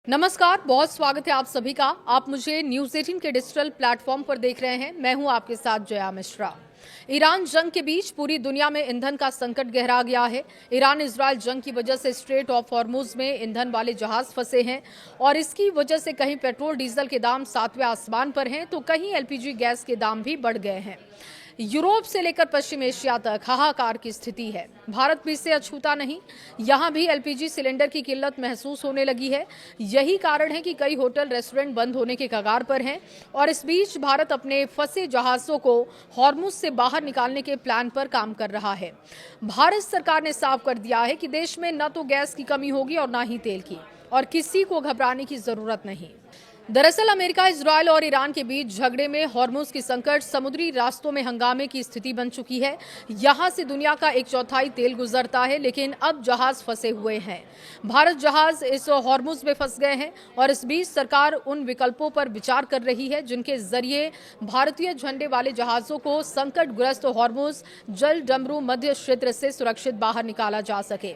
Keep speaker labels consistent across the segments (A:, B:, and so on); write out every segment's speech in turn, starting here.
A: नमस्कार, बहुत स्वागत है आप सभी का। आप मुझे न्यूज़ 18 के डिजिटल प्लेटफॉर्म पर देख रहे हैं। मैं हूं आपके साथ जया मिश्रा। ईरान जंग के बीच पूरी दुनिया में ईंधन का संकट गहरा गया है। ईरान इजराइल जंग की वजह से स्ट्रेट ऑफ हॉर्मुज में ईंधन वाले जहाज फंसे हैं और इसकी वजह से कहीं पेट्रोल डीजल के दाम सातवें आसमान पर हैं तो कहीं एलपीजी गैस के दाम भी बढ़ गए हैं। यूरोप से लेकर पश्चिम एशिया तक हाहाकार की स्थिति है। भारत भी इससे अछूता नहीं। यहां भी एलपीजी सिलेंडर की किल्लत महसूस होने लगी है। यही कारण है कि कई होटल रेस्टोरेंट बंद होने के कगार पर हैं और इस बीच भारत अपने फंसे जहाजों को हॉर्मुज से बाहर निकालने के प्लान पर काम कर रहा है। भारत सरकार ने साफ कर दिया है कि देश में न तो गैस की कमी होगी और न ही तेल की, और किसी को घबराने की जरूरत नहीं। दरअसल अमेरिका, इजराइल और ईरान के बीच झगड़े में हॉर्मुज की संकट समुद्री रास्तों में हंगामे की स्थिति बन चुकी है। यहां से दुनिया का 1/4 तेल गुजरता है, लेकिन अब जहाज फंसे हुए हैं। भारत जहाज इस हॉर्मुज में फंस गए हैं और इस बीच सरकार उन विकल्पों पर विचार कर रही है जिनके जरिए भारतीय झंडे वाले जहाजों को संकटग्रस्त हॉर्मुज जल डमरू मध्य क्षेत्र से सुरक्षित बाहर निकाला जा सके।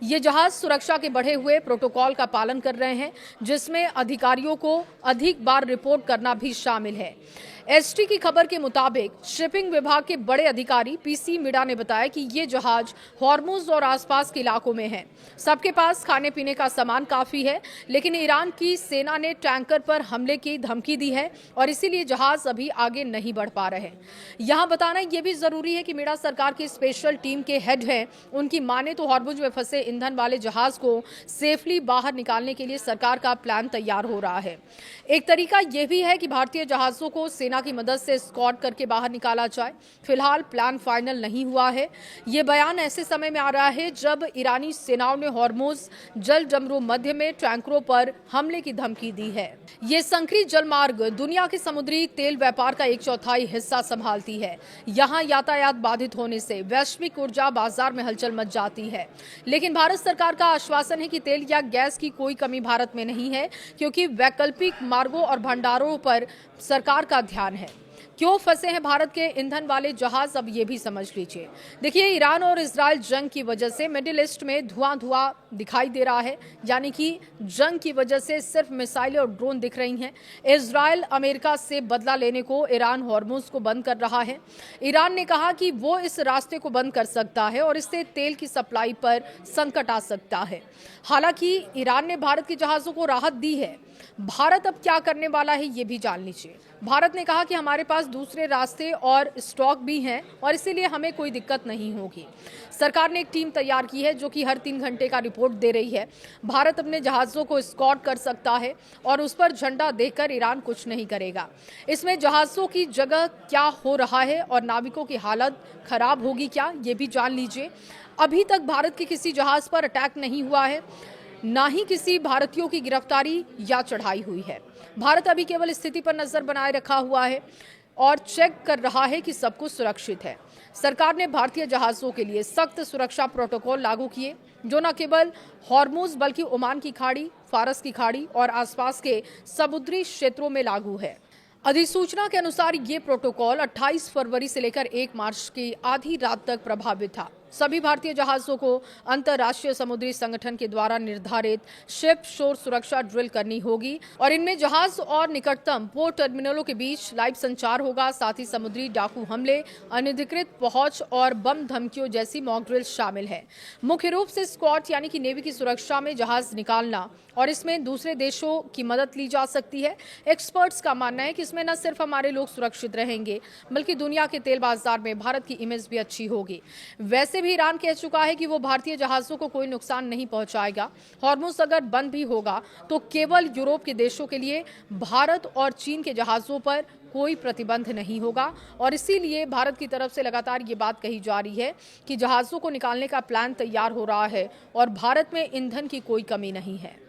A: ये जहाज सुरक्षा के बढ़े हुए प्रोटोकॉल का पालन कर रहे हैं, जिसमें अधिकारियों को अधिक बार रिपोर्ट करना भी शामिल है। एसटी की खबर के मुताबिक शिपिंग विभाग के बड़े अधिकारी पीसी मीडा ने बताया कि ये जहाज हॉर्मुज और आसपास के इलाकों में हैं। सबके पास खाने पीने का सामान काफी है, लेकिन ईरान की सेना ने टैंकर पर हमले की धमकी दी है और इसीलिए जहाज अभी आगे नहीं बढ़ पा रहे। यहां बताना यह भी जरूरी है कि मीडा सरकार की स्पेशल टीम के हेड हैं। उनकी माने तो हॉर्मुज में फंसे ईंधन वाले जहाज को सेफली बाहर निकालने के लिए सरकार का प्लान तैयार हो रहा है। एक तरीका यह भी है कि भारतीय जहाजों को सेना की मदद से स्कॉट करके बाहर निकाला जाए। फिलहाल प्लान फाइनल नहीं हुआ है। ये बयान ऐसे समय में आ रहा है जब ईरानी सेनाओं ने हॉर्मुज जल डमरू मध्य में टैंकरों पर हमले की धमकी दी है। ये संकरी जलमार्ग दुनिया के समुद्री तेल व्यापार का 1/4 हिस्सा संभालती है। यहाँ यातायात बाधित होने से वैश्विक ऊर्जा बाजार में हलचल मच जाती है। लेकिन भारत सरकार का आश्वासन है कि तेल या गैस की कोई कमी भारत में नहीं है, क्योंकि वैकल्पिक मार्गों और भंडारों पर सरकार का ध्यान है। क्यों फंसे हैं भारत के ईंधन वाले जहाज, अब ये भी समझ लीजिए। देखिए, ईरान और इजराइल जंग की वजह से मिडिल ईस्ट में धुआं दिखाई दे रहा है, यानी कि जंग की वजह से सिर्फ मिसाइलें और ड्रोन दिख रही हैं। इजराइल अमेरिका से बदला लेने को ईरान हॉर्मुज को बंद कर रहा है। ईरान ने कहा कि वो इस रास्ते को बंद कर सकता है और इससे तेल की सप्लाई पर संकट आ सकता है। हालांकि ईरान ने भारत के जहाजों को राहत दी है। भारत अब क्या करने वाला है ये भी जान लीजिए। भारत ने कहा कि हमारे पास दूसरे रास्ते और स्टॉक भी हैं और इसीलिए हमें कोई दिक्कत नहीं होगी। सरकार ने एक टीम तैयार की है जो कि हर 3 घंटे का रिपोर्ट दे रही है। भारत अपने जहाज़ों को स्कॉट कर सकता है और उस पर झंडा देकर ईरान कुछ नहीं करेगा। इसमें जहाज़ों की जगह क्या हो रहा है और नाविकों की हालत खराब होगी क्या, ये भी जान लीजिए। अभी तक भारत के किसी जहाज़ पर अटैक नहीं हुआ है, ना ही किसी भारतीयों की गिरफ्तारी या चढ़ाई हुई है। भारत अभी केवल स्थिति पर नजर बनाए रखा हुआ है और चेक कर रहा है कि सब कुछ सुरक्षित है। सरकार ने भारतीय जहाजों के लिए सख्त सुरक्षा प्रोटोकॉल लागू किए, जो न केवल हॉर्मुज बल्कि ओमान की खाड़ी, फारस की खाड़ी और आसपास के समुद्री क्षेत्रों में लागू है। अधिसूचना के अनुसार ये प्रोटोकॉल 28 फरवरी से लेकर 1 मार्च की आधी रात तक प्रभावित था। सभी भारतीय जहाजों को अंतर्राष्ट्रीय समुद्री संगठन के द्वारा निर्धारित शिप शोर सुरक्षा ड्रिल करनी होगी और इनमें जहाज और निकटतम पोर्ट टर्मिनलों के बीच लाइव संचार होगा। साथ ही समुद्री डाकू हमले, अनधिकृत पहुंच और बम धमकियों जैसी मॉक ड्रिल शामिल है। मुख्य रूप से स्क्वाड यानी कि नेवी की सुरक्षा में जहाज निकालना और इसमें दूसरे देशों की मदद ली जा सकती है। एक्सपर्ट्स का मानना है कि इसमें न सिर्फ हमारे लोग सुरक्षित रहेंगे, बल्कि दुनिया के तेल बाजार में भारत की इमेज भी अच्छी होगी। वैसे भी ईरान कह चुका है कि वो भारतीय जहाजों को कोई नुकसान नहीं पहुंचाएगा। हॉर्मुज अगर बंद भी होगा तो केवल यूरोप के देशों के लिए, भारत और चीन के जहाजों पर कोई प्रतिबंध नहीं होगा। और इसीलिए भारत की तरफ से लगातार ये बात कही जा रही है कि जहाजों को निकालने का प्लान तैयार हो रहा है और भारत में ईंधन की कोई कमी नहीं है।